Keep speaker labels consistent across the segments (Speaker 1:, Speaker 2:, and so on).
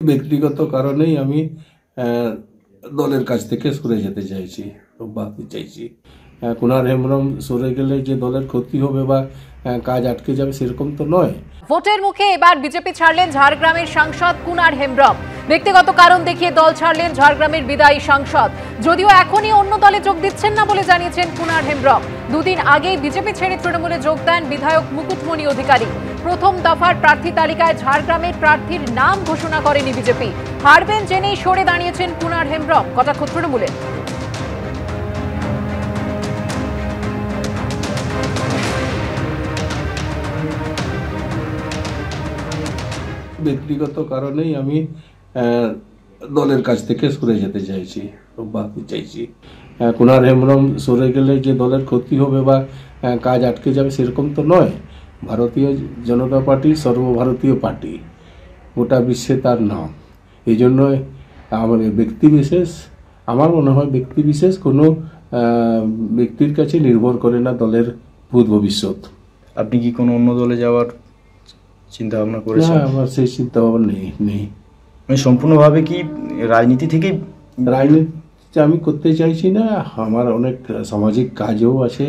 Speaker 1: ব্যক্তিগত কারণেই আমি দলের কাছ থেকে সরে যেতে চাইছি, বাড়তে চাইছি। কুনার হেমব্রম সরে গেলে যে দলের ক্ষতি হবে বা কাজ আটকে যাবে সেরকম তো নয়।
Speaker 2: ভোটের মুখে এবার বিজেপি ছাড়লেন ঝাড়গ্রামের সাংসদ কুনার হেমব্রম। ব্যক্তিগত কারণ দেখিয়ে দল ছাড়লেন ঝাড়গ্রামের বিদায়ী সাংসদ। যদিও এখনই অন্য দলে যোগ দিচ্ছেন না বলে জানিয়েছেন কুনার হেমব্রম। দুদিন আগেই বিজেপি ছেড়ে তৃণমূলে যোগ দেন বিধায়ক মুকুটমণি অধিকারী। প্রথম দফার প্রার্থী তালিকায় ঝাড়গ্রামের প্রার্থীর নাম ঘোষণা করেনি বিজেপি। হারবেন জেনেই সরে দাঁড়িয়েছেন কুনার হেমব্রম। কটাক্ষ তৃণমূলে।
Speaker 1: ব্যক্তিগত কারণেই আমি দলের কাছ থেকে সরে যেতে চাইছি, বাড়তে চাইছি। কুনার হেমব্রম সরে গেলে যে দলের ক্ষতি হবে বা কাজ আটকে যাবে সেরকম তো নয়। ভারতীয় জনতা পার্টি সর্বভারতীয় পার্টি, গোটা বিশ্বে তার নাম। এই জন্য আমাদের ব্যক্তিবিশেষ, আমার মনে হয় ব্যক্তিবিশেষ কোনো ব্যক্তির কাছে নির্ভর করে না দলের ভূত ভবিষ্যৎ।
Speaker 3: আপনি কি কোনো অন্য দলে যাওয়ার চিন্তা ভাবনা করেছেন?
Speaker 1: না, আমার সেই চিন্তা ভাবনা নেই।
Speaker 3: আমি সম্পূর্ণভাবে কি রাজনীতি থেকেই
Speaker 1: রাজনীতি আমি করতে চাইছি না। আমার অনেক সামাজিক কাজও আছে,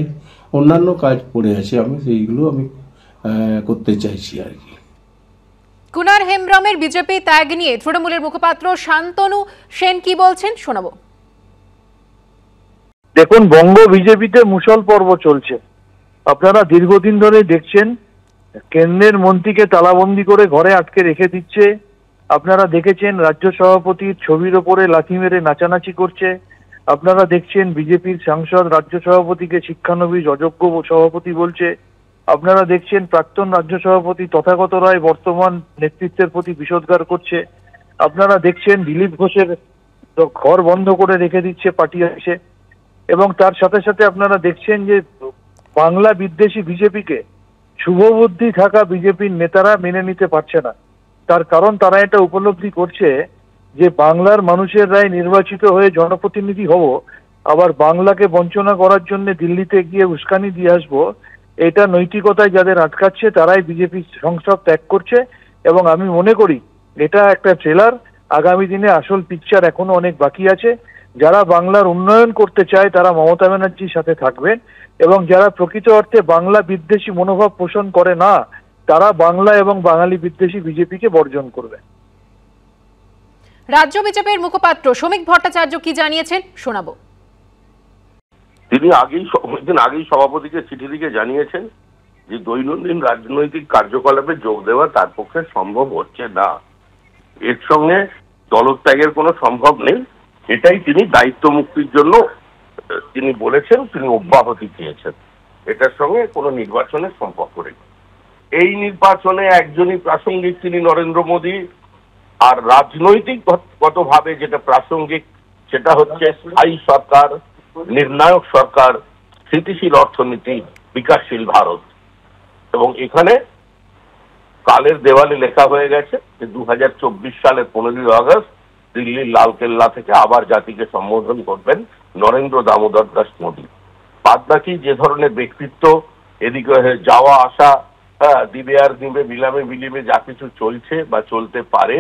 Speaker 1: অন্যান্য কাজ পড়ে আছে, আমি সেইগুলো আমি করতে চাইছি আর কি।
Speaker 2: কুনার হেমব্রমের বিজেপি ত্যাগ নিয়ে তৃণমূলের মুখপাত্র শান্তনু সেন কি বলছেন শোনাবো।
Speaker 4: দেখুন, বঙ্গ বিজেপিতে মুষল পর্ব চলছে। আপনারা দীর্ঘদিন ধরে দেখছেন কেন্দ্রের মন্ত্রীকে তালাবন্দি করে ঘরে আটকে রেখে দিচ্ছে। আপনারা দেখেছেন রাজ্য সভাপতির ছবির ওপরে লাথি মেরে নাচানাচি করছে। আপনারা দেখছেন বিজেপির সাংসদ রাজ্য সভাপতিকে শিক্ষানবিশ অযোগ্য সভাপতি বলছে। আপনারা দেখছেন প্রাক্তন রাজ্য সভাপতি তথাগত রায় বর্তমান নেতৃত্বের প্রতি বিষোদ্গার করছে। আপনারা দেখছেন দিলীপ ঘোষের ঘর বন্ধ করে রেখে দিচ্ছে পার্টি অফিসে। এবং তার সাথে সাথে আপনারা দেখছেন যে বাংলা বিদ্বেষী বিজেপিকে শুভবুদ্ধি থাকা বিজেপির নেতারা মেনে নিতে পারছে না। তার কারণ তারা এটা উপলব্ধি করছে যে বাংলার মানুষের রায় নির্বাচিত হয়ে জনপ্রতিনিধি হব, আবার বাংলাকে বঞ্চনা করার জন্য দিল্লিতে গিয়ে উস্কানি দিয়ে আসবো, এটা নৈতিকতায় যাদের আটকাচ্ছে তারাই বিজেপি সংসদ ত্যাগ করছে। এবং আমি মনে করি এটা একটা ট্রেলার। আগামী দিনে আসল পিকচার এখনো অনেক বাকি আছে। যারা বাংলার উন্নয়ন করতে চায় তারা মমতা ব্যানার্জির সাথে থাকবেন, এবং যারা প্রকৃত অর্থে বাংলা বিদ্বেষী মনোভাব পোষণ করে না তারা বাংলা এবং বাঙালি বিদ্বেষী বিজেপিকে বর্জন করবে।
Speaker 2: রাজ্য বিজেপির মুখপাত্র শ্রমিক ভট্টাচার্য কি জানিয়েছেন শোনাবো।
Speaker 5: তিনি অনেকদিন আগেই সভাপতিকে চিঠি লিখে জানিয়েছেন যে দৈনন্দিন রাজনৈতিক কার্যকলাপে যোগ দেওয়া তার পক্ষে সম্ভব হচ্ছে না। এর সঙ্গে দলত্যাগের কোনো সম্ভব নেই। এটাই তিনি দায়িত্ব মুক্তির জন্য তিনি বলেছেন, তিনি অব্যাহতি চেয়েছেন। এটার সঙ্গে কোনো নির্বাচনের সম্পর্ক নেই। এই নির্বাচনে একজনই প্রাসঙ্গিক, তিনি নরেন্দ্র মোদী। আর রাজনৈতিকগতভাবে যেটা প্রাসঙ্গিক সেটা হচ্ছে স্থায়ী সরকার, নির্ণায়ক সরকার, স্থিতিশীল অর্থনীতি, বিকাশশীল ভারত। এবং এখানে কালের দেওয়ালে লেখা হয়ে গেছে যে 2024 সালের 15ই আগস্ট দিল্লির লালকেল্লা থেকে আবার জাতিকে সম্বোধন করবেন নরেন্দ্র দামোদর দাস মোদী। বাদ বাকি যে ধরনের ব্যক্তিত্ব এদিকে যাওয়া আসা, দিবে আর দিবে, বিলামে বিলিমে যা কিছু চলছে বা চলতে পারে,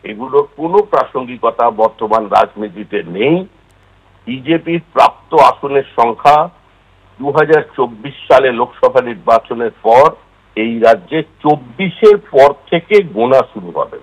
Speaker 5: এগুলোর কোনো প্রাসঙ্গিকতা বর্তমান রাজনীতিতে নেই। বিজেপির প্রাপ্ত আসনের সংখ্যা 2024 সালে লোকসভা নির্বাচনের পর এই রাজ্যে 24-এর পর থেকে গোনা শুরু হবে।